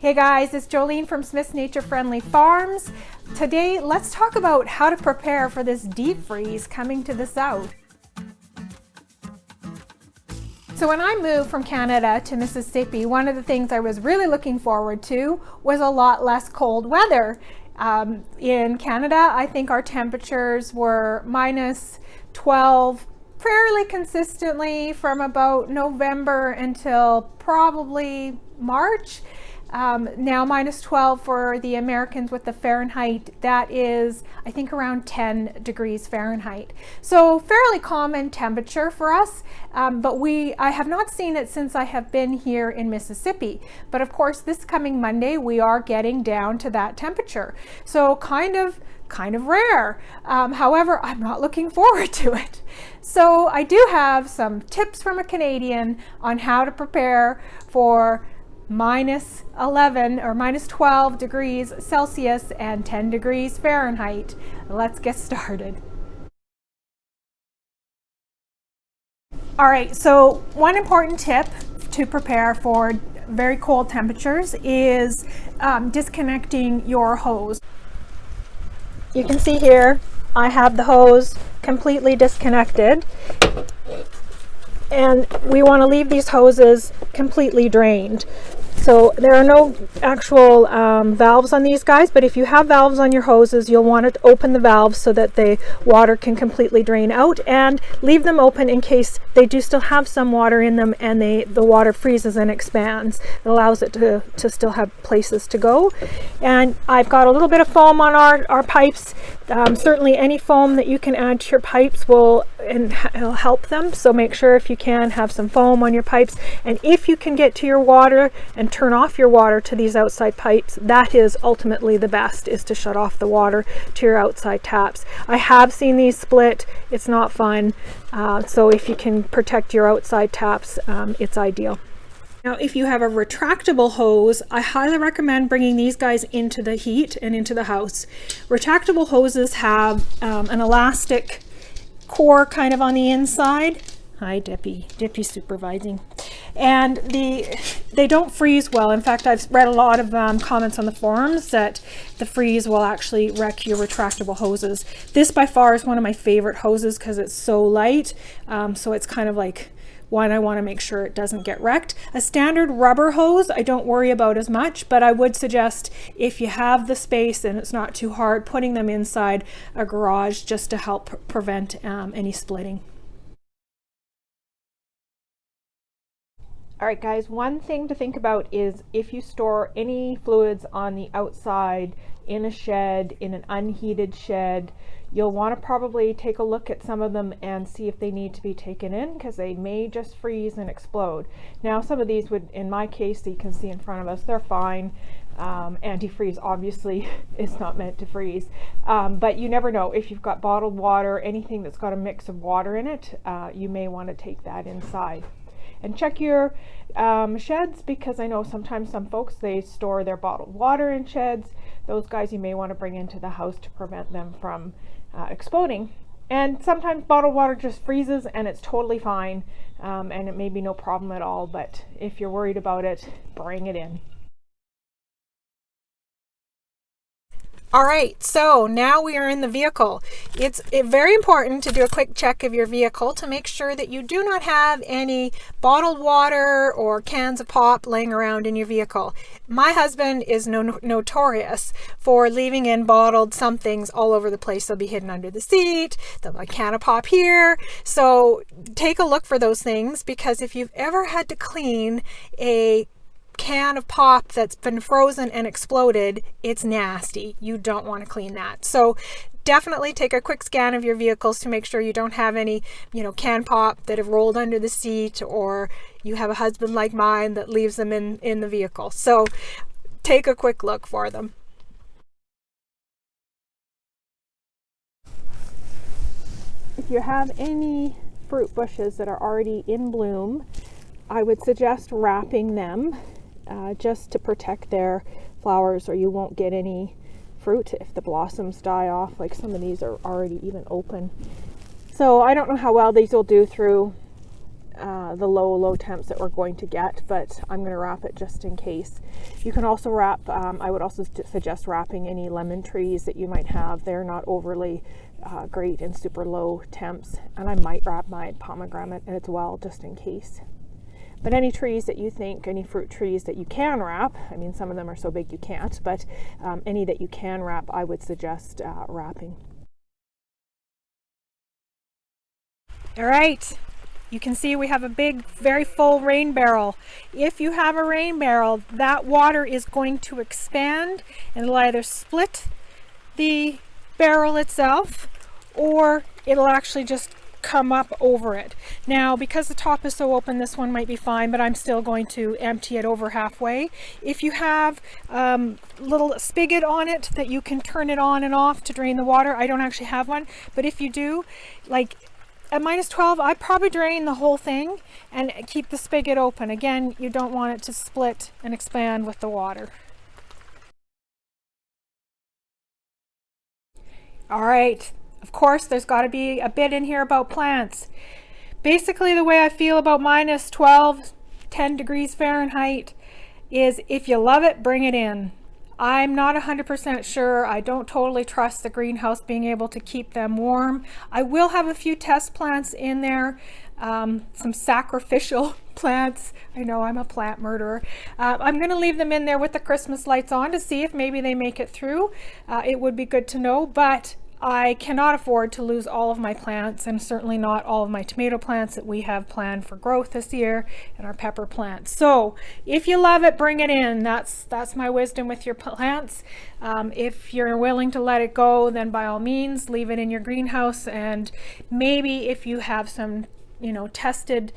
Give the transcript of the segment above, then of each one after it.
Hey guys, it's Jolene from Smith's Nature Friendly Farms. Today, let's talk about how to prepare for this deep freeze coming to the south. So when I moved from Canada to Mississippi, one of the things I was really looking forward to was a lot less cold weather. In Canada, I think our temperatures were -12 fairly consistently from about November until probably March. Now -12 for the Americans with the Fahrenheit, that is I think around 10 degrees Fahrenheit. So fairly common temperature for us, but I have not seen it since I have been here in Mississippi. But of course this coming Monday we are getting down to that temperature. So kind of rare. However, I'm not looking forward to it. So I do have some tips from a Canadian on how to prepare for -11 or -12 degrees Celsius and 10 degrees Fahrenheit. Let's get started. All right, so one important tip to prepare for very cold temperatures is disconnecting your hose. You can see here I have the hose completely disconnected, and we want to leave these hoses completely drained. So there are no actual valves on these guys, but if you have valves on your hoses, you'll want to open the valves so that the water can completely drain out, and leave them open in case they do still have some water in them and the water freezes and expands. It allows it to still have places to go. And I've got a little bit of foam on our pipes. Certainly any foam that you can add to your pipes will help them, so make sure if you can have some foam on your pipes. And if you can get to your water and turn off your water to these outside pipes, that is ultimately the best, is to shut off the water to your outside taps. I have seen these split. It's not fun. So if you can protect your outside taps, it's ideal. Now, if you have a retractable hose, I highly recommend bringing these guys into the heat and into the house. Retractable hoses have an elastic core kind of on the inside. Hi, Dippy supervising. And they don't freeze well. In fact, I've read a lot of comments on the forums that the freeze will actually wreck your retractable hoses. This by far is one of my favorite hoses because it's so light. So it's kind of like one I want to make sure it doesn't get wrecked. A standard rubber hose I don't worry about as much, but I would suggest, if you have the space and it's not too hard, putting them inside a garage just to help prevent any splitting. All right guys, one thing to think about is if you store any fluids on the outside in a shed, in an unheated shed, you'll want to probably take a look at some of them and see if they need to be taken in, because they may just freeze and explode. Now some of these would, in my case, you can see in front of us, they're fine. Antifreeze obviously is not meant to freeze, but you never know. If you've got bottled water, anything that's got a mix of water in it, you may want to take that inside. And check your sheds, because I know sometimes some folks, they store their bottled water in sheds. Those guys you may want to bring into the house to prevent them from exploding. And sometimes bottled water just freezes and it's totally fine, and it may be no problem at all, but if you're worried about it, bring it in. All right, so now we are in the vehicle. It's very important to do a quick check of your vehicle to make sure that you do not have any bottled water or cans of pop laying around in your vehicle. My husband is notorious for leaving in bottled somethings all over the place. They'll be hidden under the seat, there'll be a can of pop here. So take a look for those things, because if you've ever had to clean a can of pop that's been frozen and exploded, it's nasty. You don't want to clean that. So definitely take a quick scan of your vehicles to make sure you don't have any, can pop that have rolled under the seat, or you have a husband like mine that leaves them in the vehicle. So take a quick look for them. If you have any fruit bushes that are already in bloom, I would suggest wrapping them just to protect their flowers, or you won't get any fruit if the blossoms die off. Like some of these are already even open. So I don't know how well these will do through the low temps that we're going to get, but I'm going to wrap it just in case. You can also wrap, I would also suggest wrapping any lemon trees that you might have. They're not overly great in super low temps, and I might wrap my pomegranate as well just in case. But any trees that you think, any fruit trees that you can wrap, I mean some of them are so big you can't, but any that you can wrap, I would suggest wrapping. All right, you can see we have a big, very full rain barrel. If you have a rain barrel, that water is going to expand and it'll either split the barrel itself or it'll actually just come up over it. Now, because the top is so open, this one might be fine, but I'm still going to empty it over halfway. If you have little spigot on it that you can turn it on and off to drain the water, I don't actually have one, but if you do, like at -12, I'd probably drain the whole thing and keep the spigot open. Again, you don't want it to split and expand with the water. All right. Of course, there's got to be a bit in here about plants. Basically, the way I feel about -12, 10 degrees Fahrenheit is if you love it, bring it in. I'm not 100% sure. I don't totally trust the greenhouse being able to keep them warm. I will have a few test plants in there, some sacrificial plants. I know I'm a plant murderer. I'm going to leave them in there with the Christmas lights on to see if maybe they make it through. It would be good to know, but I cannot afford to lose all of my plants, and certainly not all of my tomato plants that we have planned for growth this year, and our pepper plants. So if you love it, bring it in. That's my wisdom with your plants. If you're willing to let it go, then by all means leave it in your greenhouse, and maybe if you have some tested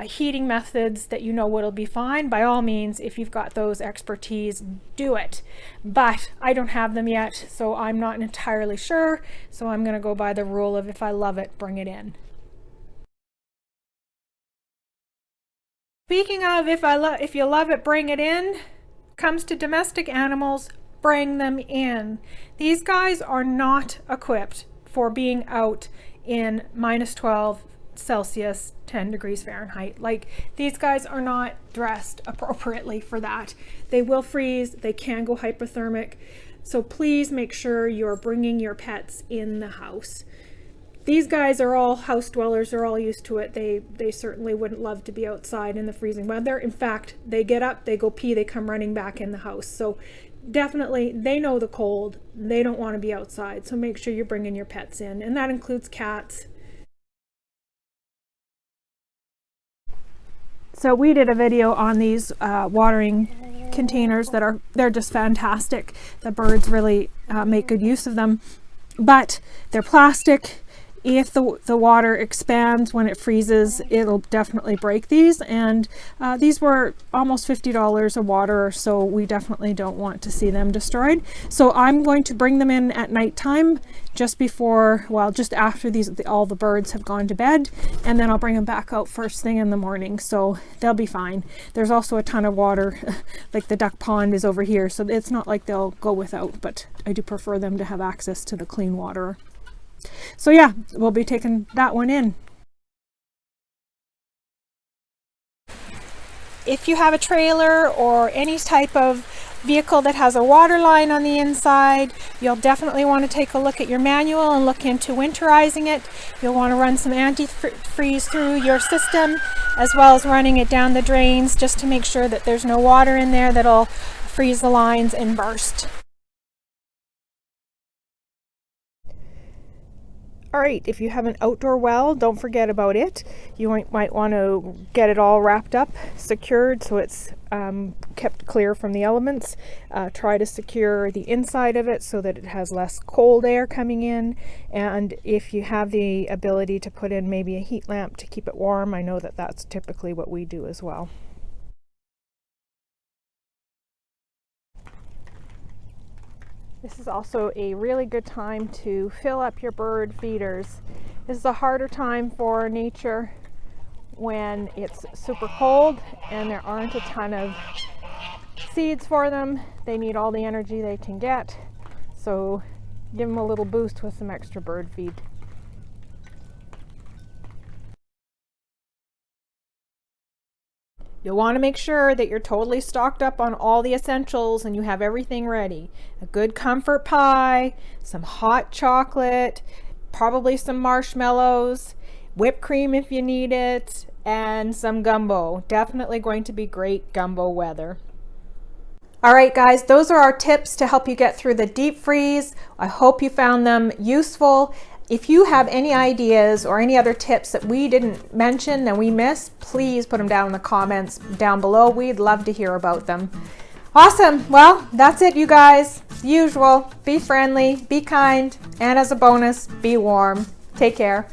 heating methods that what'll be fine, by all means, if you've got those expertise, do it. But I don't have them yet, so I'm not entirely sure, so I'm going to go by the rule of if I love it, bring it in. Speaking of if you love it, bring it in, comes to domestic animals, bring them in. These guys are not equipped for being out in -12 Celsius, 10 degrees Fahrenheit. Like, these guys are not dressed appropriately for that. They will freeze, they can go hypothermic, so please make sure you're bringing your pets in the house. These guys are all house dwellers, they're all used to it. They certainly wouldn't love to be outside in the freezing weather. In fact, they get up, they go pee, they come running back in the house. So definitely, they know the cold, they don't want to be outside, so make sure you're bringing your pets in, and that includes cats. So we did a video on these watering containers they're just fantastic. The birds really make good use of them, but they're plastic. If the water expands when it freezes, it'll definitely break these, and these were almost $50 a water, so we definitely don't want to see them destroyed. So I'm going to bring them in at nighttime, just before, well, just after all the birds have gone to bed, and then I'll bring them back out first thing in the morning, so they'll be fine. There's also a ton of water, like the duck pond is over here, so it's not like they'll go without, but I do prefer them to have access to the clean water. So yeah, we'll be taking that one in. If you have a trailer or any type of vehicle that has a water line on the inside, you'll definitely want to take a look at your manual and look into winterizing it. You'll want to run some antifreeze through your system, as well as running it down the drains, just to make sure that there's no water in there that'll freeze the lines and burst. All right, if you have an outdoor well, don't forget about it. You might want to get it all wrapped up, secured, so it's kept clear from the elements. Try to secure the inside of it so that it has less cold air coming in. And if you have the ability to put in maybe a heat lamp to keep it warm, I know that that's typically what we do as well. This is also a really good time to fill up your bird feeders. This is a harder time for nature when it's super cold and there aren't a ton of seeds for them. They need all the energy they can get, so give them a little boost with some extra bird feed. You'll want to make sure that you're totally stocked up on all the essentials and you have everything ready. A good comfort pie, some hot chocolate, probably some marshmallows, whipped cream if you need it, and some gumbo. Definitely going to be great gumbo weather. All right, guys, those are our tips to help you get through the deep freeze. I hope you found them useful. If you have any ideas or any other tips that we didn't mention that we missed, please put them down in the comments down below. We'd love to hear about them. Awesome. Well, that's it, you guys. As usual, be friendly, be kind, and as a bonus, be warm. Take care.